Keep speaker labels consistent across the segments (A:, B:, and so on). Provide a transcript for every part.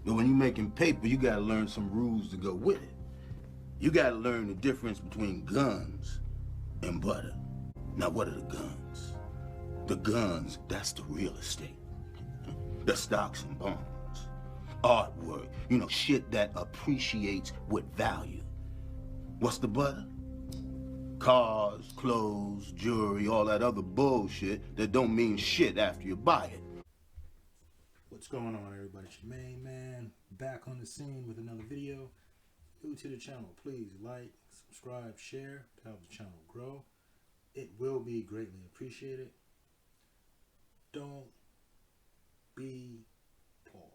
A: But when you're making paper, you gotta learn some rules to go with it. You gotta learn the difference between guns and butter. Now, what are the guns? The guns, that's the real estate. The stocks and bonds. Artwork, you know, shit that appreciates with value. What's the butter? Cars, clothes, jewelry, all that other bullshit that don't mean shit after you buy it.
B: What's going on, everybody? It's your main man back on the scene with another video. New to the channel, please like, subscribe, share to help the channel grow. It will be greatly appreciated. Don't be poor.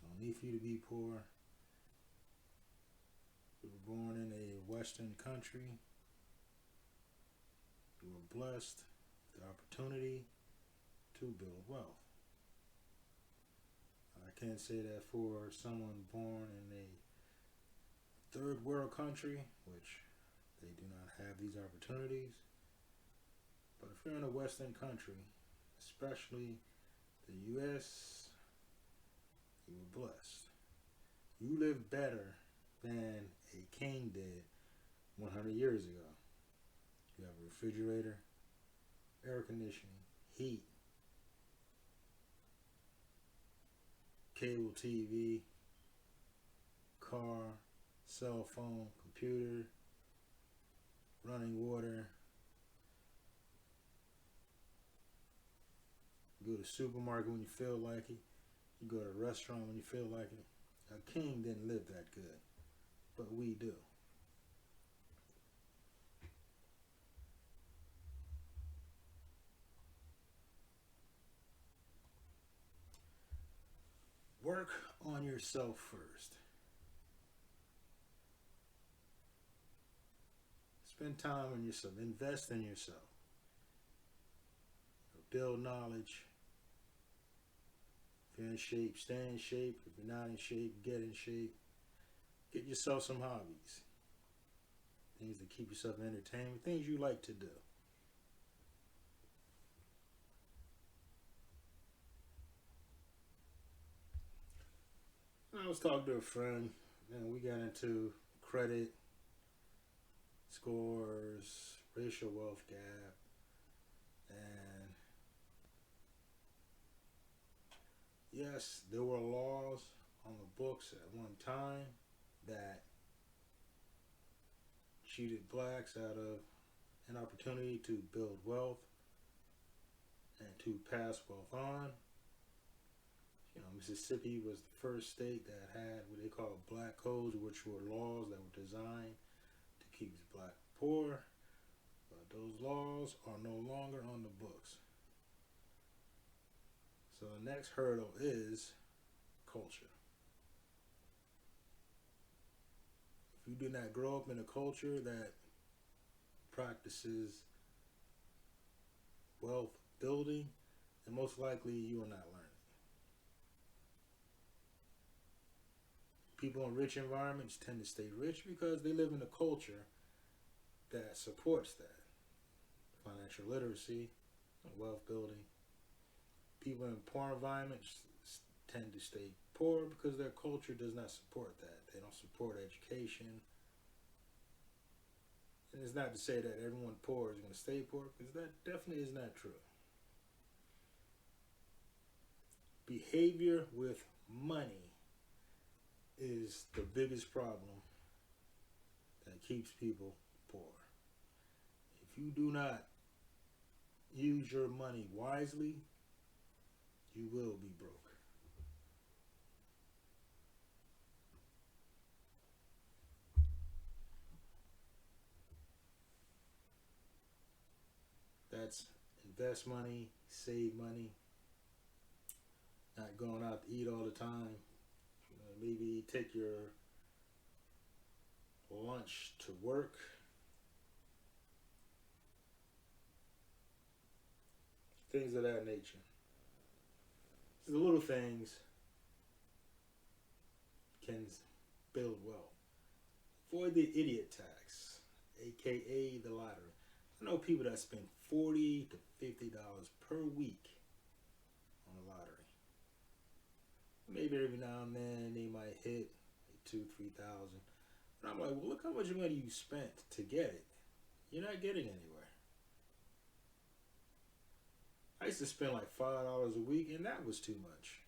B: So no need for you to be poor. You were born in a Western country. You were blessed with the opportunity to build wealth. I can't say that for someone born in a third world country, which they do not have these opportunities. But if you're in a Western country, especially the U.S., you were blessed. You live better than a king did 100 years ago. You have a refrigerator, air conditioning, heat, cable TV, car, cell phone, computer, running water. You go to the supermarket when you feel like it. You go to a restaurant when you feel like it. A king didn't live that good, but we do. Work on yourself first. Spend time on yourself. Invest in yourself. Build knowledge. If you're in shape, stay in shape. If you're not in shape, get in shape. Get yourself some hobbies. Things that keep yourself entertained. Things you like to do. I was talking to a friend, and we got into credit, scores, racial wealth gap, and yes, there were laws on the books at one time that cheated blacks out of an opportunity to build wealth and to pass wealth on. You know, Mississippi was the first state that had what they call black codes, which were laws that were designed to keep the black poor. But those laws are no longer on the books. So the next hurdle is culture. If you do not grow up in a culture that practices wealth building, then most likely you will not learn. People in rich environments tend to stay rich because they live in a culture that supports that. Financial literacy, wealth building. People in poor environments tend to stay poor because their culture does not support that. They don't support education. And it's not to say that everyone poor is going to stay poor, because that definitely is not true. Behavior with money is the biggest problem that keeps people poor. If you do not use your money wisely, you will be broke. That's invest money, save money, not going out to eat all the time. Maybe take your lunch to work. Things of that nature. The little things can build wealth. Avoid the idiot tax, aka the lottery. I know people that spend $40 to $50 per week on the lottery. Maybe every now and then they might hit like 2,000-3,000. And I'm like, well, look how much money you spent to get it. You're not getting anywhere. I used to spend like $5 a week, and that was too much.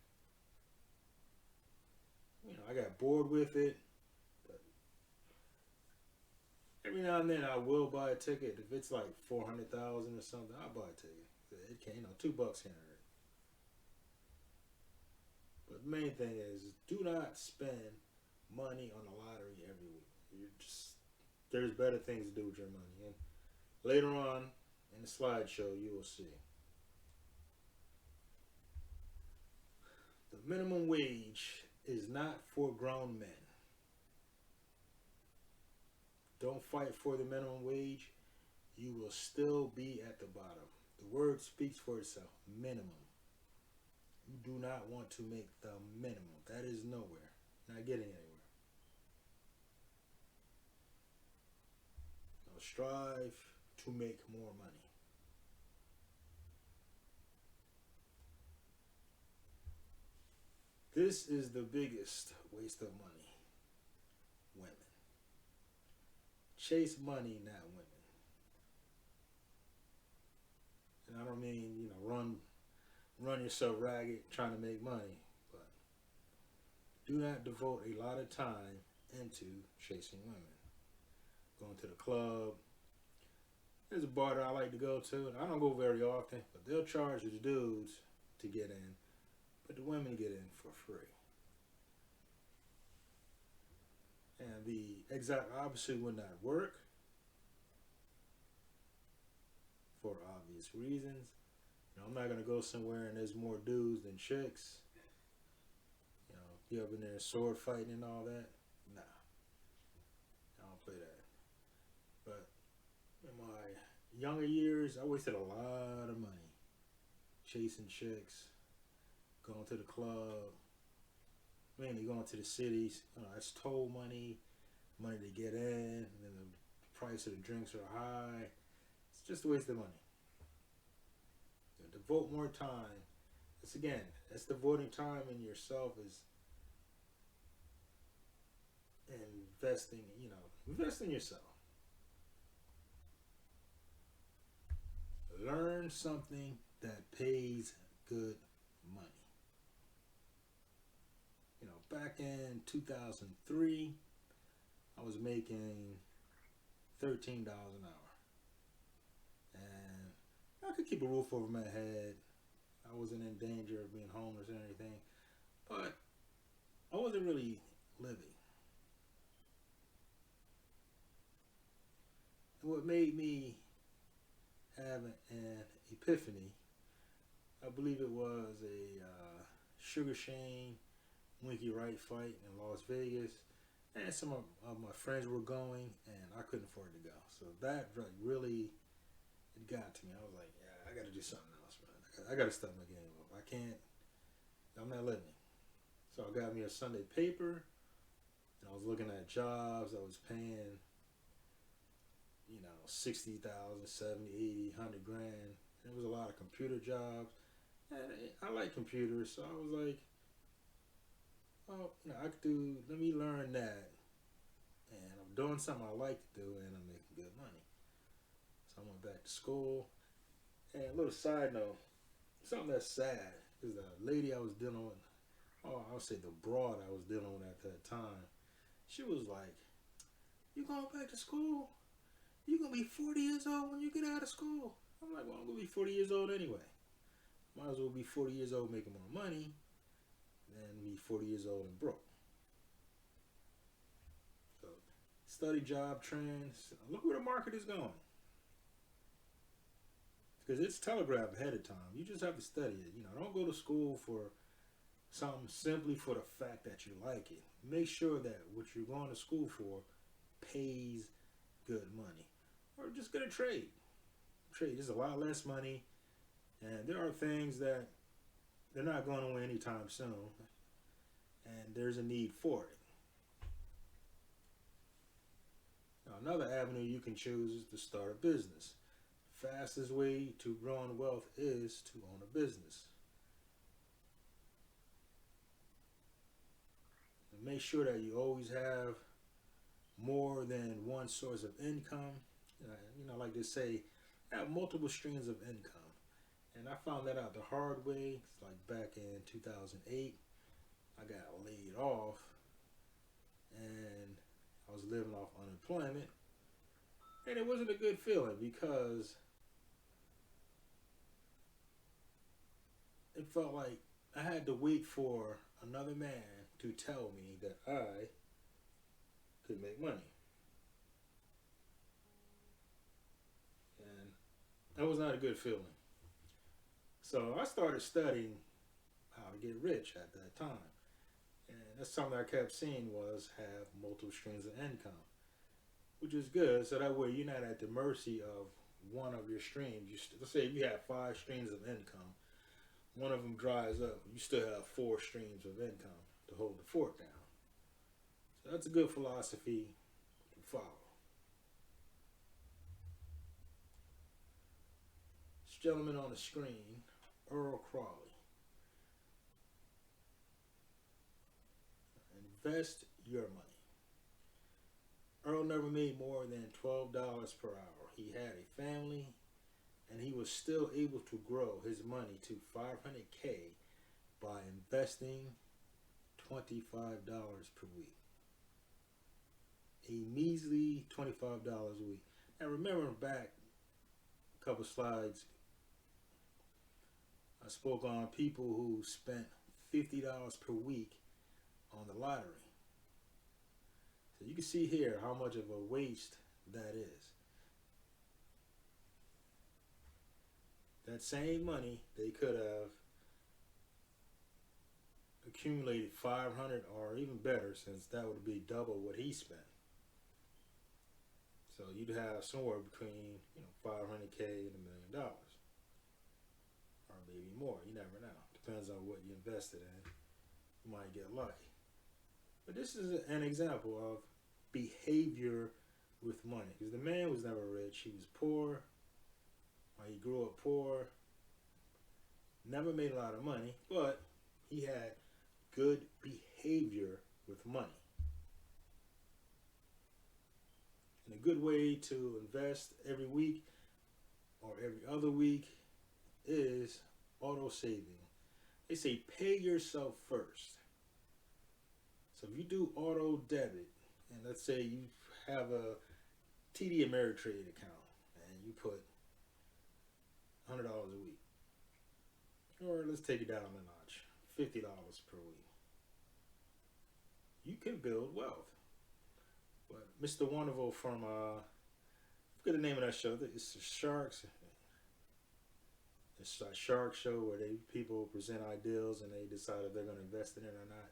B: I got bored with it. But every now and then I will buy a ticket. If it's like 400,000 or something, I'll buy a ticket. It can, $2 can't hurt. But the main thing is do not spend money on the lottery every week. There's better things to do with your money. And later on in the slideshow, you will see. The minimum wage is not for grown men. Don't fight for the minimum wage. You will still be at the bottom. The word speaks for itself. Minimum. You do not want to make the minimum. That is nowhere. Not getting anywhere. Now strive to make more money. This is the biggest waste of money. Women. Chase money, not women. And I don't mean, run yourself ragged trying to make money, but do not devote a lot of time into chasing women. Going to the club. There's a bar that I like to go to, and I don't go very often, but they'll charge the dudes to get in, but the women get in for free. And the exact opposite would not work for obvious reasons. I'm not going to go somewhere and there's more dudes than chicks. Be up in there sword fighting and all that. Nah. I don't play that. But in my younger years, I wasted a lot of money chasing chicks, going to the club, mainly going to the cities. That's toll money to get in, and then the price of the drinks are high. It's just a waste of money. Devote more time. That's devoting time in yourself is investing, invest in yourself. Learn something that pays good money. Back in 2003, I was making $13 an hour. And I could keep a roof over my head. I wasn't in danger of being homeless or anything. But I wasn't really living. And what made me have an epiphany, I believe it was a Sugar Shane, Winky Wright fight in Las Vegas. And some of my friends were going, and I couldn't afford to go. So that really, it got to me. I was like, yeah, I got to do something else, man. I got to step my game up. I'm not living. So I got me a Sunday paper, and I was looking at jobs. I was paying, $60,000, $70,000, $80,000, $100,000. There was a lot of computer jobs, and I like computers, so I was like, let me learn that, and I'm doing something I like to do, and I'm making good money. So I went back to school, and a little side note, something that's sad, is the lady I was dealing with, I'll say the broad I was dealing with at that time, she was like, you going back to school? You're going to be 40 years old when you get out of school. I'm like, well, I'm going to be 40 years old anyway. Might as well be 40 years old making more money than be 40 years old and broke. So, study job trends. Look where the market is going. Because it's telegraphed ahead of time. You just have to study it. Don't go to school for something simply for the fact that you like it. Make sure that what you're going to school for pays good money. Or just get a trade. Is a lot less money, and there are things that they're not going away anytime soon, and there's a need for it. Now, another avenue you can choose is to start a business. Fastest way to growing wealth is to own a business. make sure that you always have more than one source of income. Like they say, have multiple streams of income. And I found that out the hard way. It's like back in 2008, I got laid off, and I was living off unemployment, and it wasn't a good feeling because it felt like I had to wait for another man to tell me that I could make money. And that was not a good feeling. So I started studying how to get rich at that time. And that's something I kept seeing was have multiple streams of income, which is good. So that way you're not at the mercy of one of your streams. Let's say if you have 5 streams of income, one of them dries up, you still have 4 streams of income to hold the fort down. So that's a good philosophy to follow. This gentleman on the screen, Earl Crawley. Invest your money. Earl never made more than $12 per hour. He had a family, and he was still able to grow his money to $500K by investing $25 per week. A measly $25 a week. Now remember back a couple slides, I spoke on people who spent $50 per week on the lottery. So you can see here how much of a waste that is. That same money, they could have accumulated 500 or even better, since that would be double what he spent. So you'd have somewhere between 500K and $1 million. Or maybe more, you never know. Depends on what you invested in. You might get lucky. But this is an example of behavior with money. Because the man was never rich. He was poor. He grew up poor. Never made a lot of money. But he had good behavior with money. And a good way to invest every week or every other week is auto saving. They say pay yourself first. So if you do auto debit, and let's say you have a TD Ameritrade account and you put $100 a week, or let's take it down a notch, $50 per week, you can build wealth. But Mr. Wonderful from, I forget the name of that show, it's the Sharks. It's a shark show where people present ideals and they decide if they're going to invest in it or not.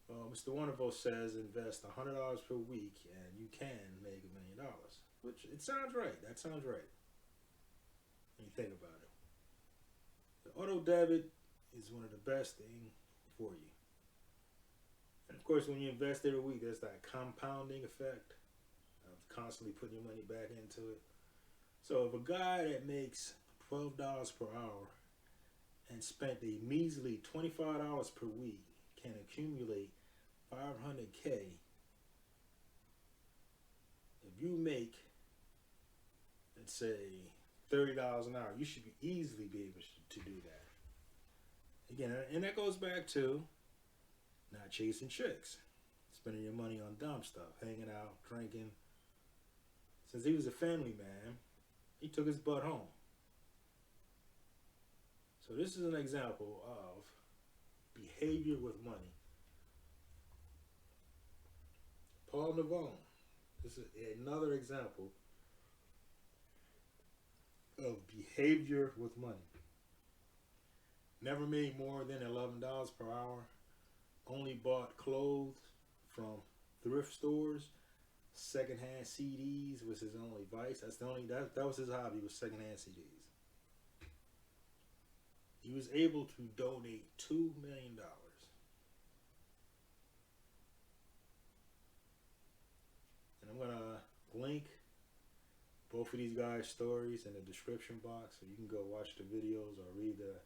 B: Well, Mr. Wonderful says invest $100 per week and you can make $1 million. Which, it sounds right. That sounds right when you think about it. The auto debit is one of the best things for you. And of course, when you invest every week, there's that compounding effect of constantly putting your money back into it. So if a guy that makes $12 per hour and spent a measly $25 per week can accumulate $500K, if you make, let's say, $30 an hour, you should easily be able to do that. Again, and that goes back to not chasing chicks, spending your money on dumb stuff, hanging out, drinking. Since he was a family man, he took his butt home. So this is an example of behavior with money. Paul Navone. This is another example of behavior with money. Never made more than $11 per hour. Only bought clothes from thrift stores. Secondhand CDs was his only vice. That was his hobby, was secondhand CDs. He was able to donate $2 million. And I'm going to link both of these guys' stories in the description box so you can go watch the videos or read the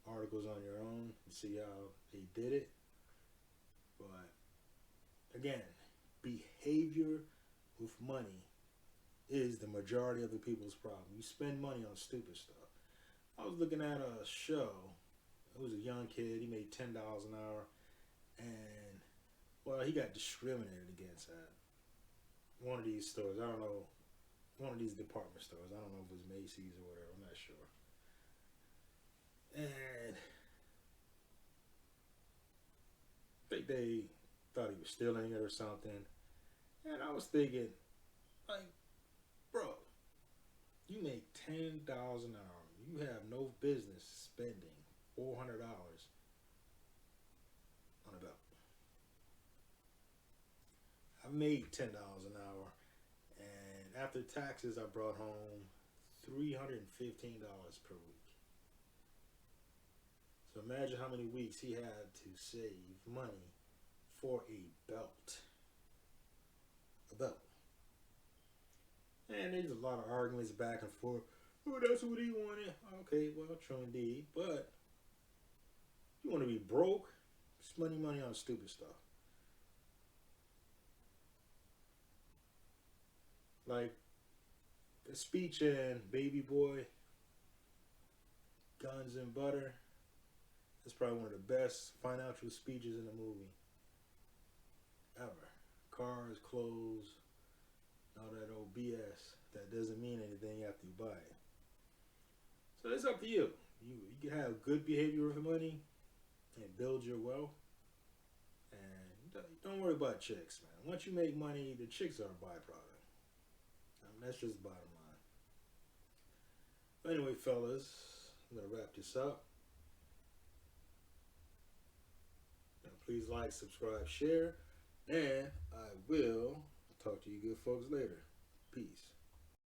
B: articles on your own and see how they did it. But again, behavior with money is the majority of the people's problem. You spend money on stupid stuff. I was looking at a show. It was a young kid. He made $10 an hour, and well, he got discriminated against at one of these stores. I don't know, one of these department stores. I don't know if it was Macy's or whatever. I'm not sure. And I think they thought he was stealing it or something. And I was thinking, like, bro, you make $10 an hour. You have no business spending $400 on a belt. I made $10 an hour, and after taxes, I brought home $315 per week. So imagine how many weeks he had to save money for a belt. A belt. And there's a lot of arguments back and forth. Oh, that's what he wanted. Okay, well, true indeed. But you want to be broke, spending money on stupid stuff. Like the speech in Baby Boy, Guns and Butter. That's probably one of the best financial speeches in the movie ever. Cars, clothes, all that old BS that doesn't mean anything after you buy it. So it's up to you. You can have good behavior with money and build your wealth. And don't worry about chicks, man. Once you make money, the chicks are a byproduct. That's just the bottom line. But anyway, fellas, I'm going to wrap this up. Now, please like, subscribe, share, and I will talk to you good folks later. Peace.